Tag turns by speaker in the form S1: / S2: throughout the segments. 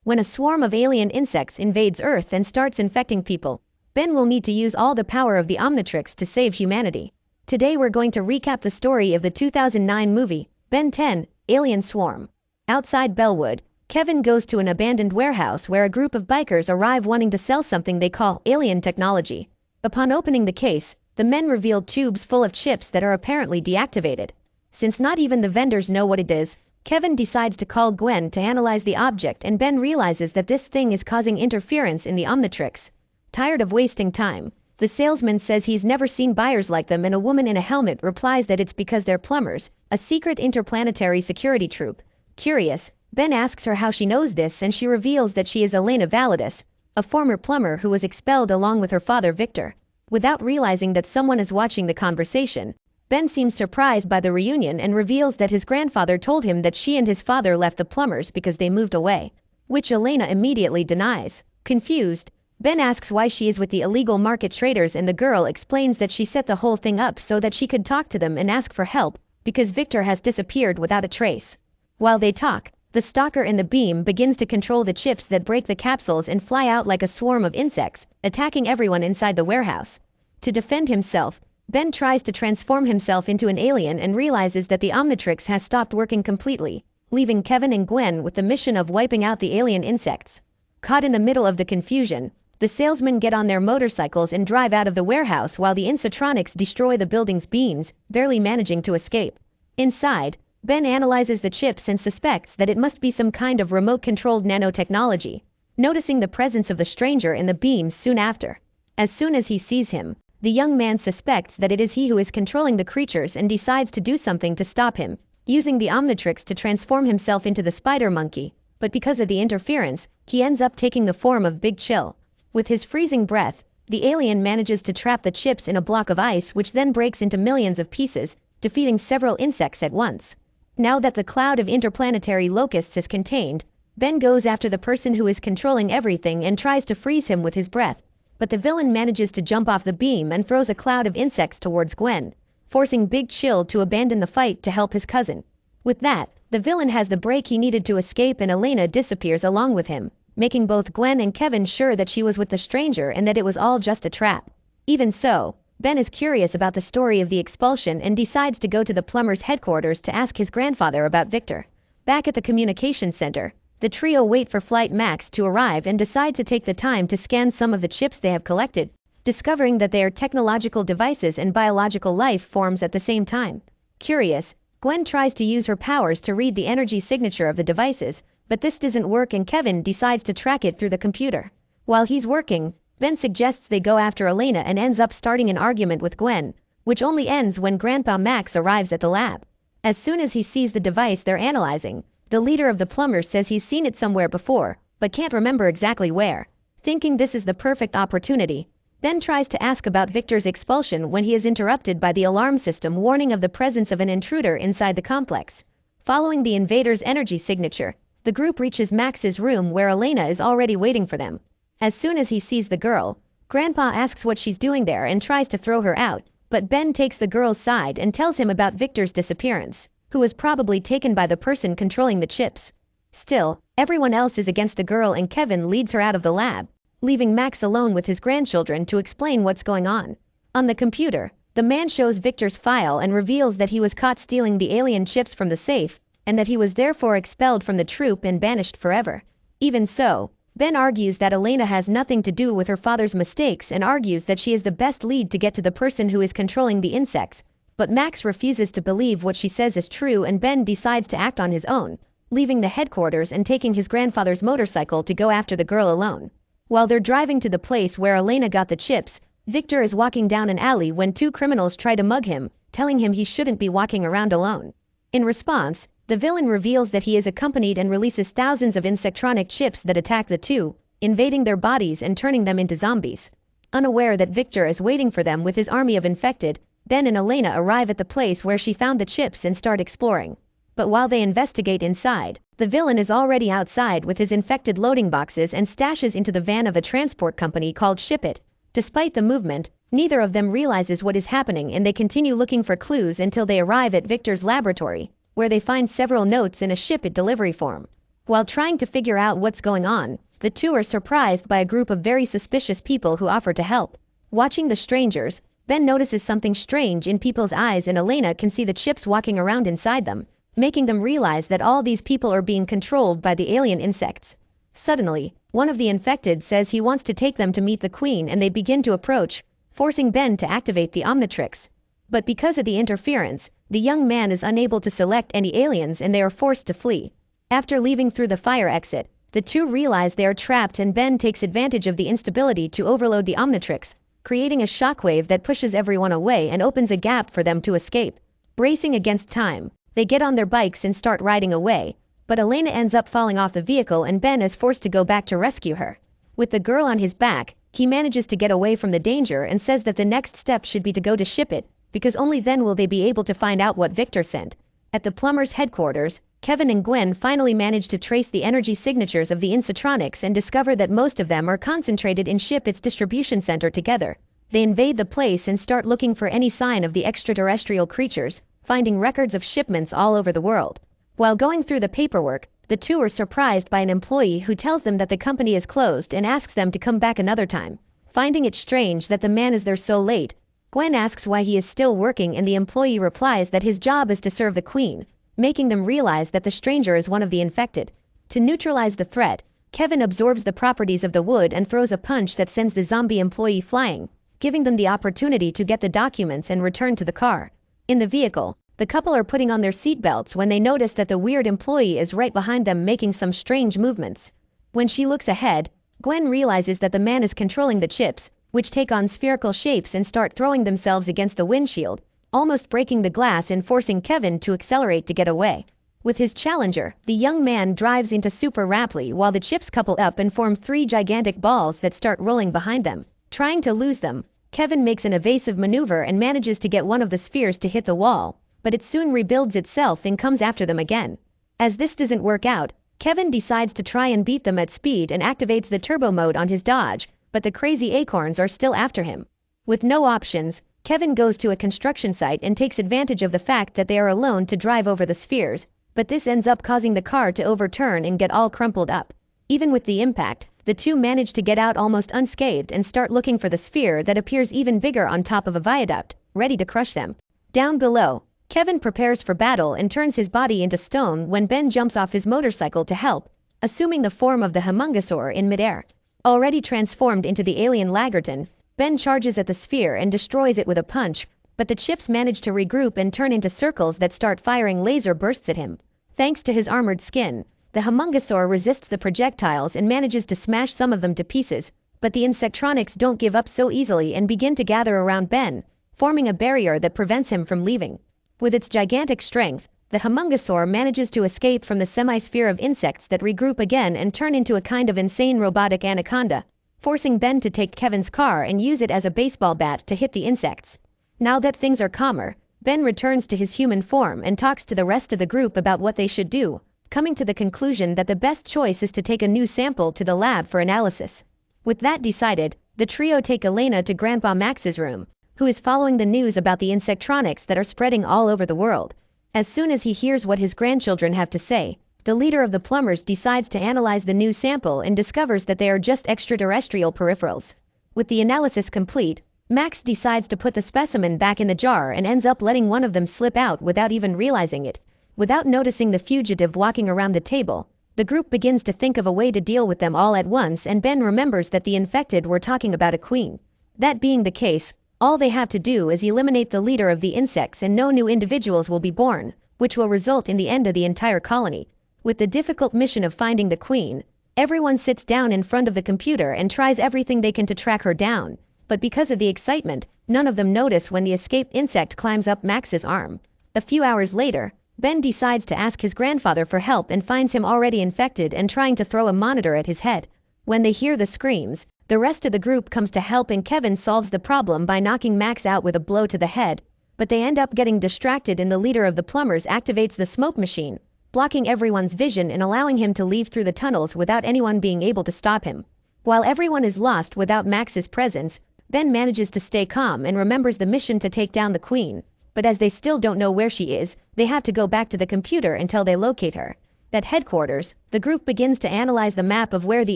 S1: When a swarm of alien insects invades Earth and starts infecting people, Ben will need to use all the power of the Omnitrix to save humanity. Today we're going to recap the story of the 2009 movie, Ben 10, Alien Swarm. Outside Bellwood, Kevin goes to an abandoned warehouse where a group of bikers arrive wanting to sell something they call alien technology. Upon opening the case, the men reveal tubes full of chips that are apparently deactivated. Since not even the vendors know what it is, Kevin decides to call Gwen to analyze the object, and Ben realizes that this thing is causing interference in the Omnitrix. Tired of wasting time, the salesman says he's never seen buyers like them, and a woman in a helmet replies that it's because they're plumbers, a secret interplanetary security troop. Curious, Ben asks her how she knows this, and she reveals that she is Elena Validus, a former plumber who was expelled along with her father Victor. Without realizing that someone is watching the conversation, Ben seems surprised by the reunion and reveals that his grandfather told him that she and his father left the plumbers because they moved away, which Elena immediately denies. Confused, Ben asks why she is with the illegal market traders, and the girl explains that she set the whole thing up so that she could talk to them and ask for help because Victor has disappeared without a trace. While they talk, the stalker in the beam begins to control the chips that break the capsules and fly out like a swarm of insects, attacking everyone inside the warehouse. To defend himself, Ben tries to transform himself into an alien and realizes that the Omnitrix has stopped working completely, leaving Kevin and Gwen with the mission of wiping out the alien insects. Caught in the middle of the confusion, the salesmen get on their motorcycles and drive out of the warehouse while the Insatronics destroy the building's beams, barely managing to escape. Inside, Ben analyzes the chips and suspects that it must be some kind of remote-controlled nanotechnology, noticing the presence of the stranger in the beams soon after. As soon as he sees him, the young man suspects that it is he who is controlling the creatures and decides to do something to stop him, using the Omnitrix to transform himself into the spider monkey, but because of the interference, he ends up taking the form of Big Chill. With his freezing breath, the alien manages to trap the chips in a block of ice, which then breaks into millions of pieces, defeating several insects at once. Now that the cloud of interplanetary locusts is contained, Ben goes after the person who is controlling everything and tries to freeze him with his breath, but the villain manages to jump off the beam and throws a cloud of insects towards Gwen, forcing Big Chill to abandon the fight to help his cousin. With that, the villain has the break he needed to escape, and Elena disappears along with him, making both Gwen and Kevin sure that she was with the stranger and that it was all just a trap. Even so, Ben is curious about the story of the expulsion and decides to go to the plumber's headquarters to ask his grandfather about Victor. Back at the communications center, the trio wait for Flight Max to arrive and decide to take the time to scan some of the chips they have collected, discovering that they are technological devices and biological life forms at the same time. Curious, Gwen tries to use her powers to read the energy signature of the devices, but this doesn't work and Kevin decides to track it through the computer. While he's working, Ben suggests they go after Elena and ends up starting an argument with Gwen, which only ends when Grandpa Max arrives at the lab. As soon as he sees the device they're analyzing, the leader of the plumbers says he's seen it somewhere before, but can't remember exactly where. Thinking this is the perfect opportunity, Ben tries to ask about Victor's expulsion when he is interrupted by the alarm system warning of the presence of an intruder inside the complex. Following the invader's energy signature, the group reaches Max's room where Elena is already waiting for them. As soon as he sees the girl, Grandpa asks what she's doing there and tries to throw her out, but Ben takes the girl's side and tells him about Victor's disappearance, who was probably taken by the person controlling the chips. Still, everyone else is against the girl and Kevin leads her out of the lab, leaving Max alone with his grandchildren to explain what's going on. On the computer, the man shows Victor's file and reveals that he was caught stealing the alien chips from the safe, and that he was therefore expelled from the troop and banished forever. Even so, Ben argues that Elena has nothing to do with her father's mistakes and argues that she is the best lead to get to the person who is controlling the insects, but Max refuses to believe what she says is true and Ben decides to act on his own, leaving the headquarters and taking his grandfather's motorcycle to go after the girl alone. While they're driving to the place where Elena got the chips, Victor is walking down an alley when two criminals try to mug him, telling him he shouldn't be walking around alone. In response, the villain reveals that he is accompanied and releases thousands of insectronic chips that attack the two, invading their bodies and turning them into zombies. Unaware that Victor is waiting for them with his army of infected, Ben and Elena arrive at the place where she found the chips and start exploring. But while they investigate inside, the villain is already outside with his infected loading boxes and stashes into the van of a transport company called Ship It. Despite the movement, neither of them realizes what is happening and they continue looking for clues until they arrive at Victor's laboratory, where they find several notes in a Ship It delivery form. While trying to figure out what's going on, the two are surprised by a group of very suspicious people who offer to help. Watching the strangers, Ben notices something strange in people's eyes and Elena can see the chips walking around inside them, making them realize that all these people are being controlled by the alien insects. Suddenly, one of the infected says he wants to take them to meet the Queen and they begin to approach, forcing Ben to activate the Omnitrix. But because of the interference, the young man is unable to select any aliens and they are forced to flee. After leaving through the fire exit, the two realize they are trapped and Ben takes advantage of the instability to overload the Omnitrix, creating a shockwave that pushes everyone away and opens a gap for them to escape. Bracing against time, they get on their bikes and start riding away, but Elena ends up falling off the vehicle and Ben is forced to go back to rescue her. With the girl on his back, he manages to get away from the danger and says that the next step should be to go to ship it, because only then will they be able to find out what Victor sent. At the plumber's headquarters, Kevin and Gwen finally manage to trace the energy signatures of the Insatronics and discover that most of them are concentrated in Ship-It's distribution center together. They invade the place and start looking for any sign of the extraterrestrial creatures, finding records of shipments all over the world. While going through the paperwork, the two are surprised by an employee who tells them that the company is closed and asks them to come back another time. Finding it strange that the man is there so late, Gwen asks why he is still working and the employee replies that his job is to serve the Queen, making them realize that the stranger is one of the infected. To neutralize the threat, Kevin absorbs the properties of the wood and throws a punch that sends the zombie employee flying, giving them the opportunity to get the documents and return to the car. In the vehicle, the couple are putting on their seatbelts when they notice that the weird employee is right behind them making some strange movements. When she looks ahead, Gwen realizes that the man is controlling the chips, which take on spherical shapes and start throwing themselves against the windshield, almost breaking the glass and forcing Kevin to accelerate to get away. With his challenger, the young man drives into Super Rapley while the chips couple up and form three gigantic balls that start rolling behind them. Trying to lose them, Kevin makes an evasive maneuver and manages to get one of the spheres to hit the wall, but it soon rebuilds itself and comes after them again. As this doesn't work out, Kevin decides to try and beat them at speed and activates the turbo mode on his Dodge, but the crazy acorns are still after him. With no options, Kevin goes to a construction site and takes advantage of the fact that they are alone to drive over the spheres, but this ends up causing the car to overturn and get all crumpled up. Even with the impact, the two manage to get out almost unscathed and start looking for the sphere that appears even bigger on top of a viaduct, ready to crush them. Down below, Kevin prepares for battle and turns his body into stone when Ben jumps off his motorcycle to help, assuming the form of the Humungosaur in midair. Already transformed into the alien Lagarton, Ben charges at the sphere and destroys it with a punch, but the chips manage to regroup and turn into circles that start firing laser bursts at him. Thanks to his armored skin, the Humungosaur resists the projectiles and manages to smash some of them to pieces, but the Insectronics don't give up so easily and begin to gather around Ben, forming a barrier that prevents him from leaving. With its gigantic strength, the Humungosaur manages to escape from the semi-sphere of insects that regroup again and turn into a kind of insane robotic anaconda, forcing Ben to take Kevin's car and use it as a baseball bat to hit the insects. Now that things are calmer, Ben returns to his human form and talks to the rest of the group about what they should do, coming to the conclusion that the best choice is to take a new sample to the lab for analysis. With that decided, the trio take Elena to Grandpa Max's room, who is following the news about the Insectronics that are spreading all over the world. As soon as he hears what his grandchildren have to say, the leader of the plumbers decides to analyze the new sample and discovers that they are just extraterrestrial peripherals. With the analysis complete, Max decides to put the specimen back in the jar and ends up letting one of them slip out without even realizing it. Without noticing the fugitive walking around the table, the group begins to think of a way to deal with them all at once and Ben remembers that the infected were talking about a queen. That being the case, all they have to do is eliminate the leader of the insects and no new individuals will be born, which will result in the end of the entire colony. With the difficult mission of finding the queen, everyone sits down in front of the computer and tries everything they can to track her down, but because of the excitement, none of them notice when the escaped insect climbs up Max's arm. A few hours later, Ben decides to ask his grandfather for help and finds him already infected and trying to throw a monitor at his head. When they hear the screams, the rest of the group comes to help and Kevin solves the problem by knocking Max out with a blow to the head, but they end up getting distracted and the leader of the plumbers activates the smoke machine, blocking everyone's vision and allowing him to leave through the tunnels without anyone being able to stop him. While everyone is lost without Max's presence, Ben manages to stay calm and remembers the mission to take down the queen, but as they still don't know where she is, they have to go back to the computer until they locate her. At headquarters, the group begins to analyze the map of where the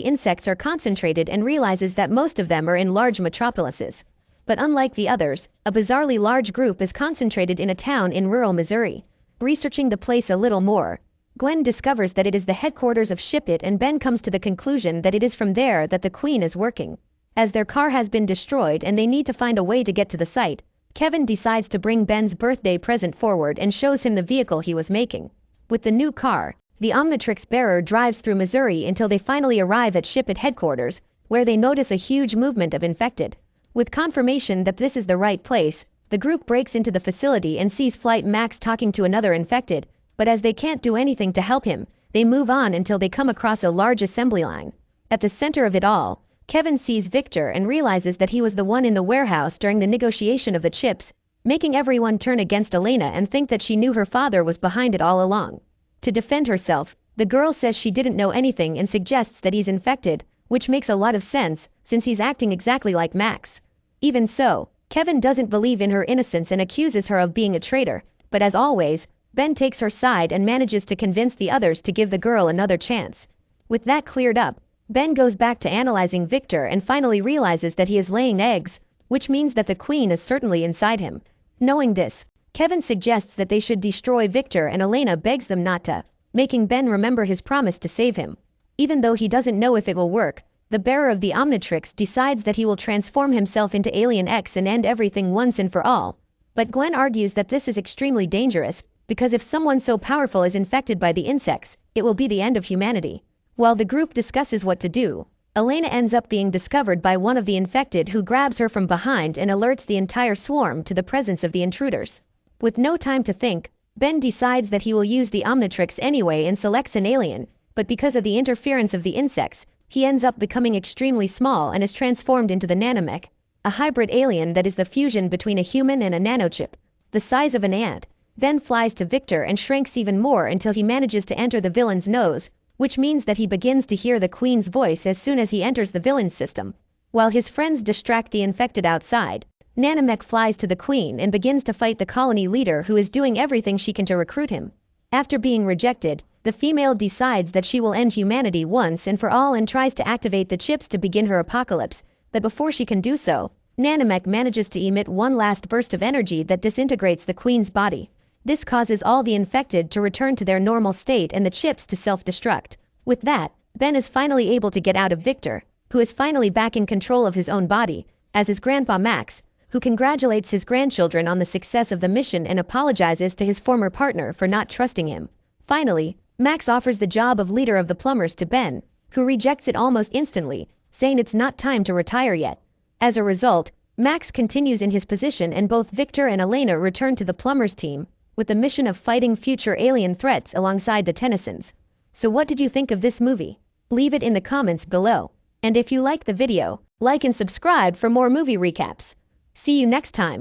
S1: insects are concentrated and realizes that most of them are in large metropolises. But unlike the others, a bizarrely large group is concentrated in a town in rural Missouri. Researching the place a little more, Gwen discovers that it is the headquarters of Ship It, and Ben comes to the conclusion that it is from there that the Queen is working. As their car has been destroyed and they need to find a way to get to the site, Kevin decides to bring Ben's birthday present forward and shows him the vehicle he was making. With the new car, the Omnitrix bearer drives through Missouri until they finally arrive at Ship It headquarters, where they notice a huge movement of infected. With confirmation that this is the right place, the group breaks into the facility and sees Flight Max talking to another infected, but as they can't do anything to help him, they move on until they come across a large assembly line. At the center of it all, Kevin sees Victor and realizes that he was the one in the warehouse during the negotiation of the chips, making everyone turn against Elena and think that she knew her father was behind it all along. To defend herself, the girl says she didn't know anything and suggests that he's infected, which makes a lot of sense since he's acting exactly like Max. Even so, Kevin doesn't believe in her innocence and accuses her of being a traitor, but as always, Ben takes her side and manages to convince the others to give the girl another chance. With that cleared up, Ben goes back to analyzing Victor and finally realizes that he is laying eggs, which means that the Queen is certainly inside him. Knowing this, Kevin suggests that they should destroy Victor and Elena begs them not to, making Ben remember his promise to save him. Even though he doesn't know if it will work, the bearer of the Omnitrix decides that he will transform himself into Alien X and end everything once and for all. But Gwen argues that this is extremely dangerous, because if someone so powerful is infected by the insects, it will be the end of humanity. While the group discusses what to do, Elena ends up being discovered by one of the infected who grabs her from behind and alerts the entire swarm to the presence of the intruders. With no time to think, Ben decides that he will use the Omnitrix anyway and selects an alien, but because of the interference of the insects, he ends up becoming extremely small and is transformed into the Nanomech, a hybrid alien that is the fusion between a human and a nanochip, the size of an ant. Ben flies to Victor and shrinks even more until he manages to enter the villain's nose, which means that he begins to hear the Queen's voice as soon as he enters the villain's system. While his friends distract the infected outside, Nanomech flies to the Queen and begins to fight the colony leader who is doing everything she can to recruit him. After being rejected, the female decides that she will end humanity once and for all and tries to activate the chips to begin her apocalypse, but before she can do so, Nanomech manages to emit one last burst of energy that disintegrates the Queen's body. This causes all the infected to return to their normal state and the chips to self-destruct. With that, Ben is finally able to get out of Victor, who is finally back in control of his own body, as his grandpa Max, who congratulates his grandchildren on the success of the mission and apologizes to his former partner for not trusting him. Finally, Max offers the job of leader of the plumbers to Ben, who rejects it almost instantly, saying it's not time to retire yet. As a result, Max continues in his position and both Victor and Elena return to the plumbers team, with the mission of fighting future alien threats alongside the Tennysons. So what did you think of this movie? Leave it in the comments below. And if you like the video, like and subscribe for more movie recaps. See you next time.